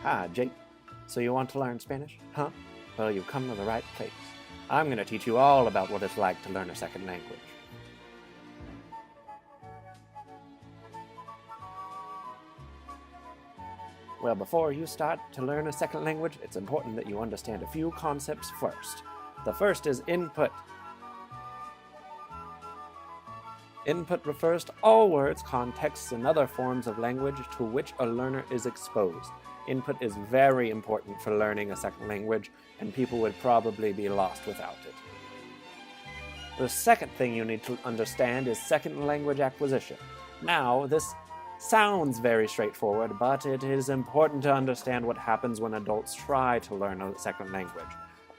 Ah, Jake, so you want to learn Spanish, huh? Well, you've come to the right place. I'm going to teach you all about what it's like to learn a second language. Well, before you start to learn a second language, it's important that you understand a few concepts first. The first is input. Input refers to all words, contexts, and other forms of language to which a learner is exposed. Input is very important for learning a second language, and people would probably be lost without it. The second thing you need to understand is second language acquisition. Now, this sounds very straightforward, but it is important to understand what happens when adults try to learn a second language.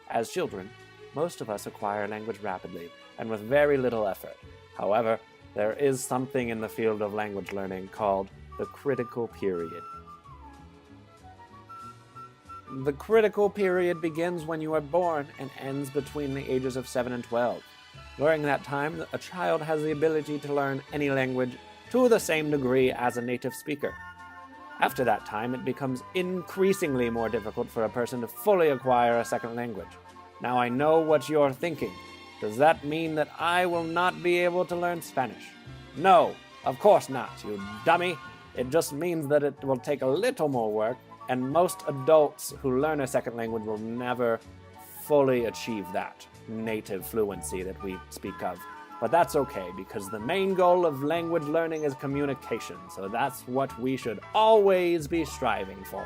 As children, most of us acquire language rapidly and with very little effort. However, there is something in the field of language learning called the critical period. The critical period begins when you are born and ends between the ages of 7 and 12. During that time, a child has the ability to learn any language to the same degree as a native speaker. After that time, it becomes increasingly more difficult for a person to fully acquire a second language. Now I know what you're thinking. Does that mean that I will not be able to learn Spanish? No, of course not, you dummy. It just means that it will take a little more work, and most adults who learn a second language will never fully achieve that native fluency that we speak of. But that's okay, because the main goal of language learning is communication, so that's what we should always be striving for.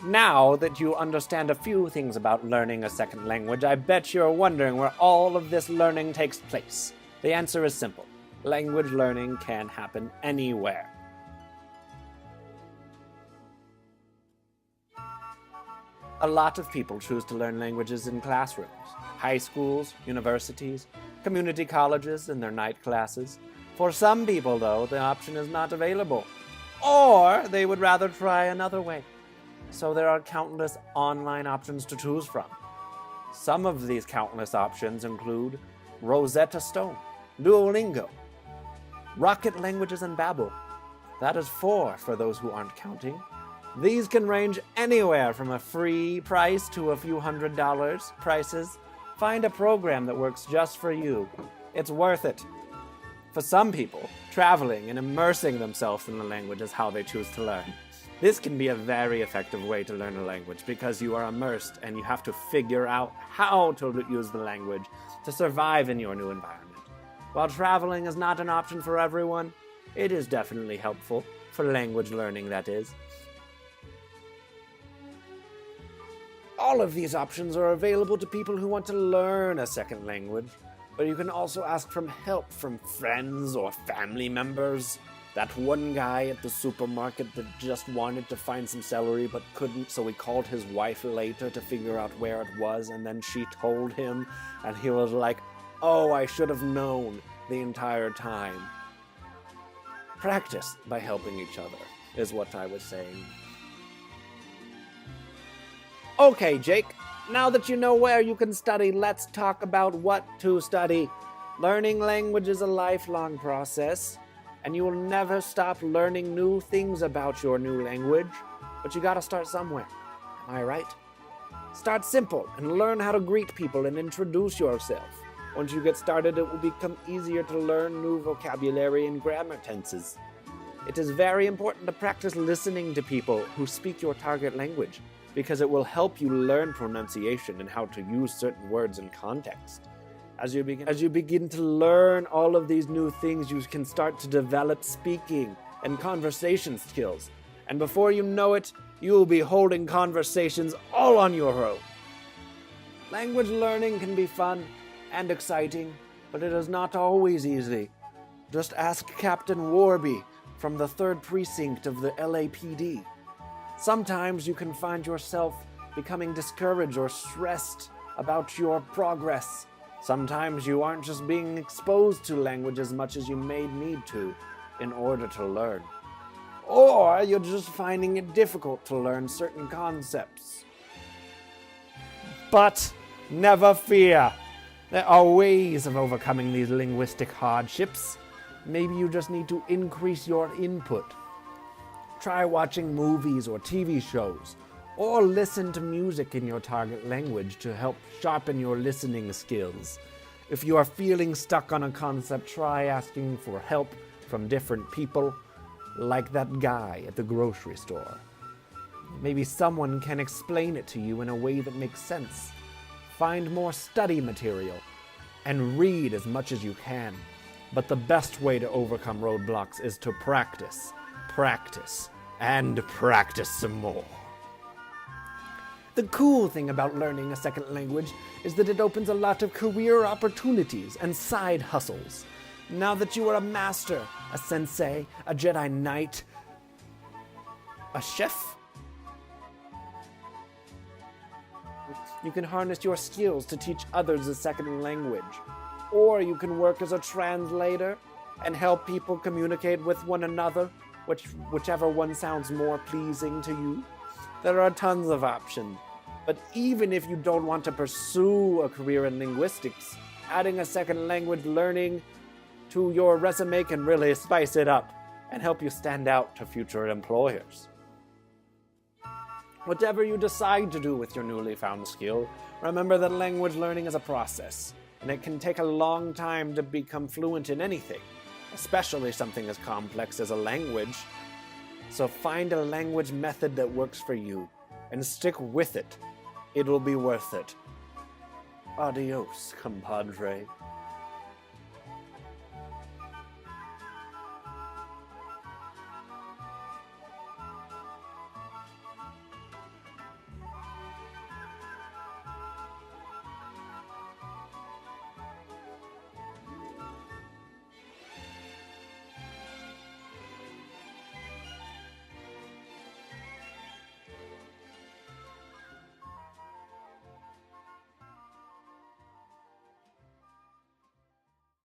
Now that you understand a few things about learning a second language, I bet you're wondering where all of this learning takes place. The answer is simple. Language learning can happen anywhere. A lot of people choose to learn languages in classrooms, high schools, universities, community colleges, and their night classes. For some people, though, the option is not available, or they would rather try another way. So there are countless online options to choose from. Some of these countless options include Rosetta Stone, Duolingo, Rocket Languages, and Babbel. That is 4 for those who aren't counting. These can range anywhere from a free price to a few $100 prices. Find a program that works just for you. It's worth it. For some people, traveling and immersing themselves in the language is how they choose to learn. This can be a very effective way to learn a language because you are immersed and you have to figure out how to use the language to survive in your new environment. While traveling is not an option for everyone, it is definitely helpful for language learning, that is. All of these options are available to people who want to learn a second language, but you can also ask for help from friends or family members. That one guy at the supermarket that just wanted to find some celery but couldn't, so he called his wife later to figure out where it was, and then she told him, and he was like, "Oh, I should have known the entire time." Practice by helping each other, is what I was saying. Okay, Jake, now that you know where you can study, let's talk about what to study. Learning language is a lifelong process, and you will never stop learning new things about your new language, but you gotta start somewhere. Am I right? Start simple and learn how to greet people and introduce yourself. Once you get started, it will become easier to learn new vocabulary and grammar tenses. It is very important to practice listening to people who speak your target language, because it will help you learn pronunciation and how to use certain words in context. As you begin to learn all of these new things, you can start to develop speaking and conversation skills. And before you know it, you will be holding conversations all on your own. Language learning can be fun and exciting, but it is not always easy. Just ask Captain Warby from the 3rd Precinct of the LAPD. Sometimes you can find yourself becoming discouraged or stressed about your progress. Sometimes you aren't just being exposed to language as much as you may need to in order to learn. Or you're just finding it difficult to learn certain concepts. But never fear. There are ways of overcoming these linguistic hardships. Maybe you just need to increase your input. Try watching movies or TV shows, or listen to music in your target language to help sharpen your listening skills. If you are feeling stuck on a concept, try asking for help from different people, like that guy at the grocery store. Maybe someone can explain it to you in a way that makes sense. Find more study material and read as much as you can. But the best way to overcome roadblocks is to practice, practice, and practice some more. The cool thing about learning a second language is that it opens a lot of career opportunities and side hustles. Now that you are a master, a sensei, a Jedi Knight, a chef, you can harness your skills to teach others a second language. Or you can work as a translator and help people communicate with one another, whichever one sounds more pleasing to you. There are tons of options. But even if you don't want to pursue a career in linguistics, adding a second language learning to your resume can really spice it up and help you stand out to future employers. Whatever you decide to do with your newly found skill, remember that language learning is a process, and it can take a long time to become fluent in anything, especially something as complex as a language. So find a language method that works for you, and stick with it. It'll be worth it. Adios, compadre.